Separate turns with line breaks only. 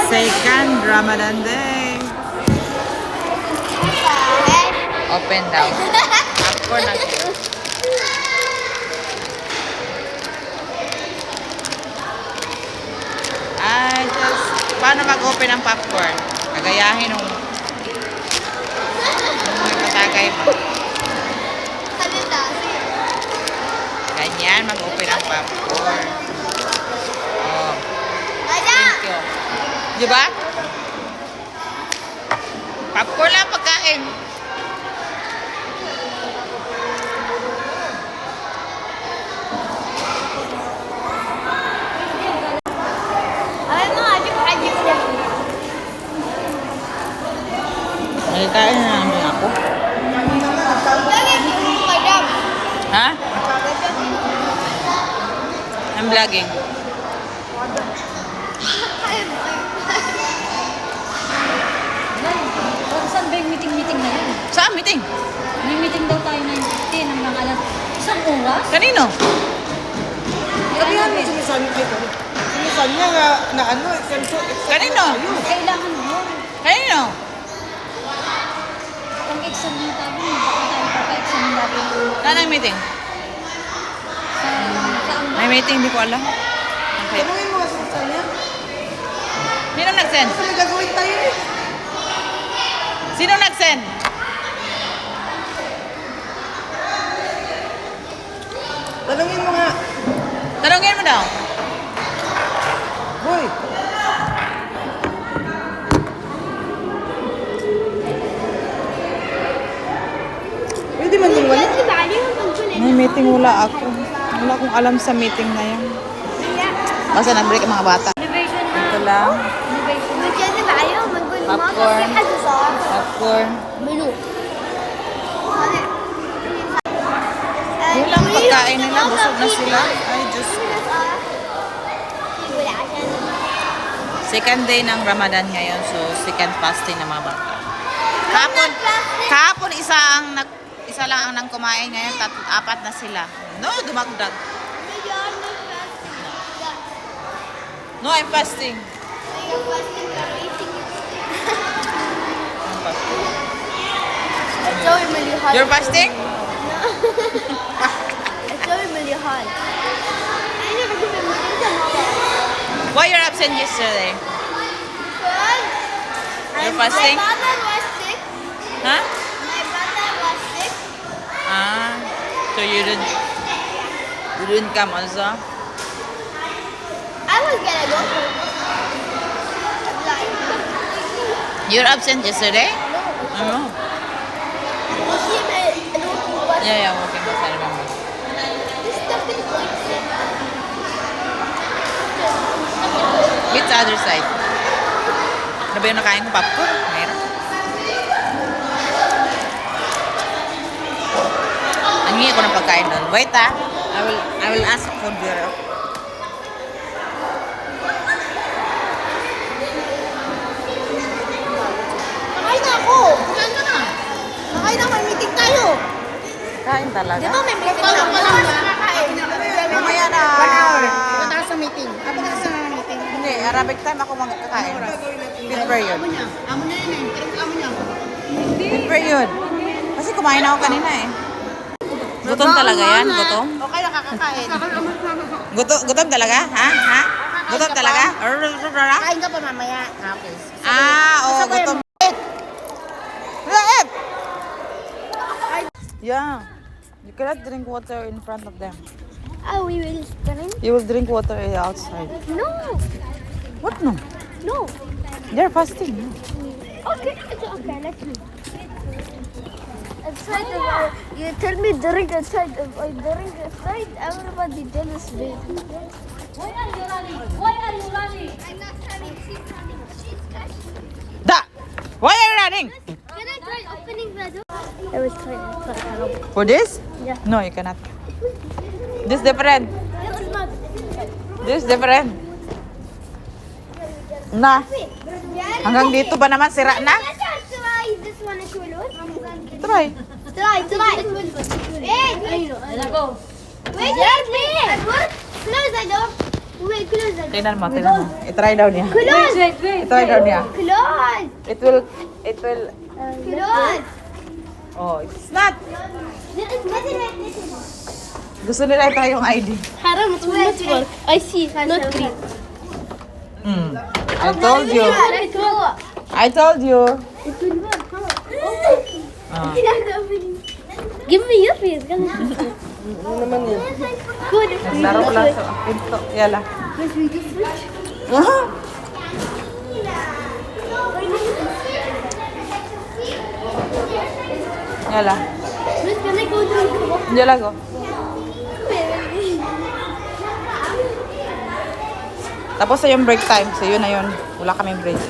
Second Ramadan day. Open daw. Popcorn na. Ay, just, paano mag-open ang popcorn? Kagayahin nung nagpatagay mo. Ganyan, mag-open ang popcorn. Oh. Thank you. Diba? Popcorn lang pagkain. Kain na namin ako. Ha? I'm vlogging.
Saan ba yung meeting-meeting na yun?
Saan meeting?
May meeting daw tayo 9:15 hanggang alas isang oras.
Kanino?
Sabihan mo sinisan ito. Sinisan niya na ano,
Kanino?
Kailangan mo.
Kanino?
Pang exam yung tabi, baka tayo pagka-exam yung tabi.
Saan ang meeting? May meeting, hindi ko alam. Okay.
Tanungin mo kasi sinisan niya.
Sino nag-send?
Kasi may gagawin tayo eh.
Sino nag-send?
Tanungin mo nga.
Tanungin mo daw.
Boy. Pwede man yung wala.
May meeting, wala ako. Wala akong alam sa meeting na yan. Basta nag-break ang mga bata. Ito lang. Popcorn. Popcorn. Yun lang pagkain nila. Busog na sila. Ay, Diyos ko. Second day ng Ramadan ngayon. So, second fasting ng mga bata. Kahapon isa lang ang nang kumain ngayon. Apat na sila. No, dumagdag. No, I'm fasting. You're fasting? Why you're absent yesterday? You're fasting?
My brother was sick.
Huh?
My brother was sick.
Ah, so you didn't come also?
I was gonna go.
You're absent yesterday? No. Yeah, working was I remember. Which other side? Ano ba yung nakain ng popcorn? Meron. Nangingi ako ng pagkain doon. Wait I will ask for beer.
Nakain na ako. Kumain ka na. Nakain na, may meeting tayo.
Kain talaga.
Di ba may meeting tayo? Nakain.
Mamaya na.
1 hour. Punta ka sa meeting. Punta ka sa meeting.
Hindi, Arabic time ako magkakain. Mid period.
Amo na yun eh. Pero amo niya.
Mid period. Kasi kumain ako kanina eh. Gutom talaga yan? Gutom?
Okay, nakakakain.
Gutom talaga? Ha? Gutom talaga?
Kain ka pa mamaya. Okay.
Oo, gutom. Raep! Yeah. You cannot drink water in front of them.
Oh, we will drink?
You will drink water outside.
No.
What no?
No.
They're fasting.
Okay, let's drink. Outside, you tell me drink outside. If I drink outside, everybody jealous me.
Why are you running? Why are you running?
I'm not running. She's running. She's catching.
Da! Why are you running?
Can I try opening the door? I was trying to open.
For this?
Yeah.
No, you cannot. This different.
This is not.
This different. Na. Hanggang dito ba naman sira na?
Let's try this one as well.
Try.
Try. Wait.
Let's go.
Wait, wait. Close the door. Wait, close it.
Tingnan mo. I-try daw niya.
Close!
I-try daw niya.
Close!
It will,
Close!
oh, it's not.
Wait.
Gusto nila i-try yung ID.
Haram, it will not work. I see, not green.
I told you. I told you.
It will work, huh?
Ah.
Give me your face.
Ano naman yan?
Good.
Naglaro ko lang sa pinto. Yala. Ah. Yala.
Miss, can I go to the
Yala go. Tapos na yung break time. So yun na yun. Wala kaming break.